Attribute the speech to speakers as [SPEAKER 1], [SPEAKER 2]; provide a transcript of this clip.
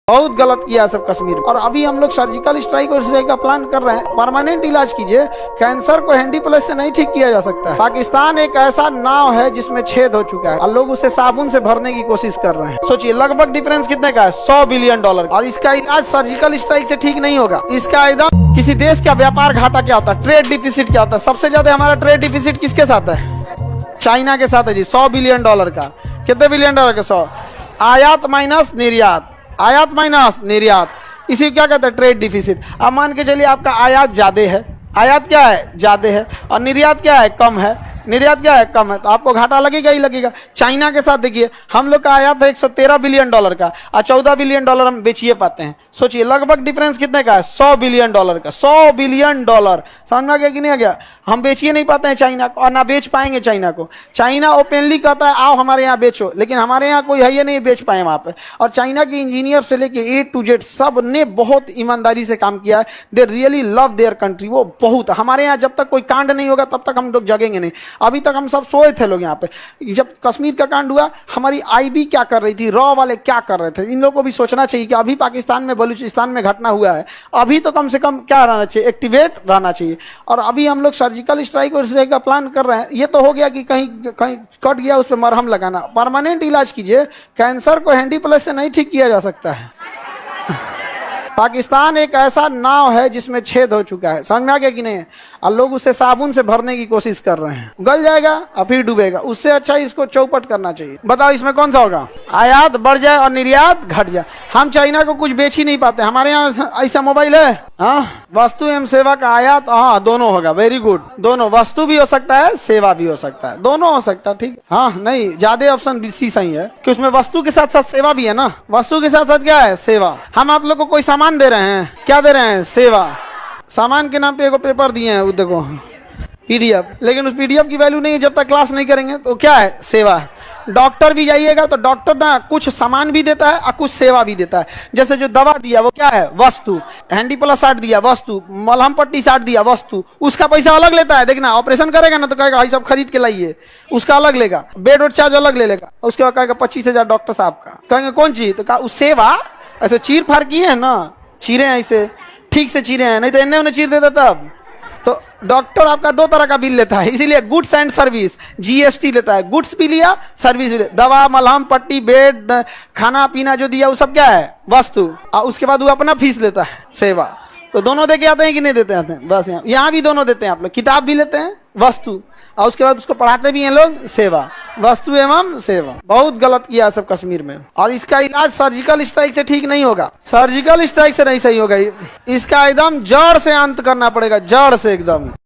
[SPEAKER 1] बहुत गलत किया सब कश्मीर में। और अभी हम लोग सर्जिकल स्ट्राइक का प्लान कर रहे हैं। परमानेंट इलाज कीजिए। कैंसर को हैंडी प्लस से नहीं ठीक किया जा सकता है। पाकिस्तान एक ऐसा नाव है जिसमें छेद हो चुका है और लोग उसे साबुन से भरने की कोशिश कर रहे हैं। सोचिए लगभग डिफरेंस कितने का है, $100 बिलियन। और इसका इलाज सर्जिकल स्ट्राइक से ठीक नहीं होगा। इसका एकदम किसी देश का व्यापार घाटा क्या होता है, ट्रेड डिफिसिट क्या होता है। सबसे ज्यादा हमारा ट्रेड डिफिसिट किसके साथ है, चाइना के साथ है जी। $100 बिलियन का। कितने बिलियन डॉलर का? 100। आयात माइनस निर्यात, आयात माइनस निर्यात, इसी क्या कहते हैं, ट्रेड डिफिसिट। अब मान के चलिए आपका आयात ज्यादा है, आयात क्या है, ज्यादा है, और निर्यात क्या है, कम है। निर्यात क्या है, कम है, तो आपको घाटा लगेगा ही लगेगा। चाइना के साथ देखिए हम लोग का आयात है $113 बिलियन का और $14 बिलियन हम बेचिए पाते हैं। सोचिए लगभग डिफरेंस कितने का है, $100 बिलियन का। $100 बिलियन समझ में आ गया कि नहीं आ गया। हम बेचिए नहीं पाते हैं चाइना को और ना बेच पाएंगे चाइना को। चाइना ओपनली कहता है आओ हमारे यहाँ बेचो, लेकिन हमारे यहाँ कोई है ये नहीं बेच पाए वहां पे। और चाइना के इंजीनियर से लेके A to Z सब ने बहुत ईमानदारी से काम किया है। They really love their country. वो बहुत, हमारे यहाँ जब तक कोई कांड नहीं होगा तब तक हम लोग जगेंगे नहीं। अभी तक हम सब सोए थे लोग यहाँ पे। जब कश्मीर का कांड हुआ हमारी IB क्या कर रही थी, रॉ वाले क्या कर रहे थे। इन लोगों को भी सोचना चाहिए कि अभी पाकिस्तान में बलूचिस्तान में घटना हुआ है, अभी तो कम से कम क्या रहना चाहिए, एक्टिवेट रहना चाहिए। और अभी हम लोग सर्जिकल स्ट्राइक का प्लान कर रहे हैं। ये तो हो गया कि कहीं कहीं कट गया उस पर मरहम लगाना। परमानेंट इलाज कीजिए। कैंसर को हैंडी प्लस से नहीं ठीक किया जा सकता है। पाकिस्तान एक ऐसा नाव है जिसमें छेद हो चुका है, समझ में आ गया कि नहीं। और लोग उसे साबुन से भरने की कोशिश कर रहे हैं। गल जाएगा और फिर डूबेगा। उससे अच्छा इसको चौपट करना चाहिए। बताओ इसमें कौन सा होगा, आयात बढ़ जाए और निर्यात घट जाए। हम चाइना को कुछ बेच ही नहीं पाते। हमारे यहाँ ऐसा मोबाइल है, हाँ, वस्तु एवं सेवा का आयात, हाँ, दोनों होगा। Very good. दोनों, वस्तु भी हो सकता है, सेवा भी हो सकता है, दोनों हो सकता है। ठीक, हाँ, नहीं, ज्यादा ऑप्शन सी सही है कि उसमें वस्तु के साथ साथ सेवा भी है ना। वस्तु के साथ साथ क्या है, सेवा। हम आप लोग को कोई सामान दे रहे हैं, क्या दे रहे हैं, सेवा। सामान के नाम पे एगो पेपर दिए हैं, वो देखो PDF, लेकिन उस PDF की वैल्यू नहीं है जब तक क्लास नहीं करेंगे। तो क्या है, सेवा है। डॉक्टर भी जाइएगा तो डॉक्टर ना कुछ सामान भी देता है और कुछ सेवा भी देता है। जैसे जो दवा दिया वो क्या है, वस्तु। हैंडी प्लस 60 दिया, वस्तु। मलहम पट्टी 60 दिया, वस्तु। उसका पैसा अलग लेता है। देखना ऑपरेशन करेगा ना तो कहेगा भाई सब खरीद के लाइए, उसका अलग लेगा। बेड और चार्ज अलग ले लेगा। उसके बाद कहेगा 25,000 डॉक्टर साहब का। कहेंगे कौन चीज, तो कहा सेवा। ऐसे चीर फाड़ की है ना, चीरे हैं ऐसे, ठीक से चीरे हैं, नहीं तो इन्हें उन्हें चीर देता तब। तो डॉक्टर आपका 2 तरह का बिल लेता है, इसीलिए गुड्स एंड सर्विस, GST लेता है। गुड्स भी लिया, सर्विस भी लिया। दवा, मलहम पट्टी, बेड, खाना पीना जो दिया वो सब क्या है, वस्तु। और उसके बाद वो अपना फीस लेता है, सेवा। तो दोनों दे के आते हैं कि नहीं देते आते हैं, बस यहाँ भी दोनों देते हैं। आप लोग किताब भी लेते हैं, वस्तु, और उसके बाद उसको पढ़ाते भी हैं लोग, सेवा। वस्तु एवं सेवा। बहुत गलत किया सब कश्मीर में। और इसका इलाज सर्जिकल स्ट्राइक से ठीक नहीं होगा। सर्जिकल स्ट्राइक से नहीं सही होगा। इसका एकदम जड़ से अंत करना पड़ेगा, जड़ से एकदम।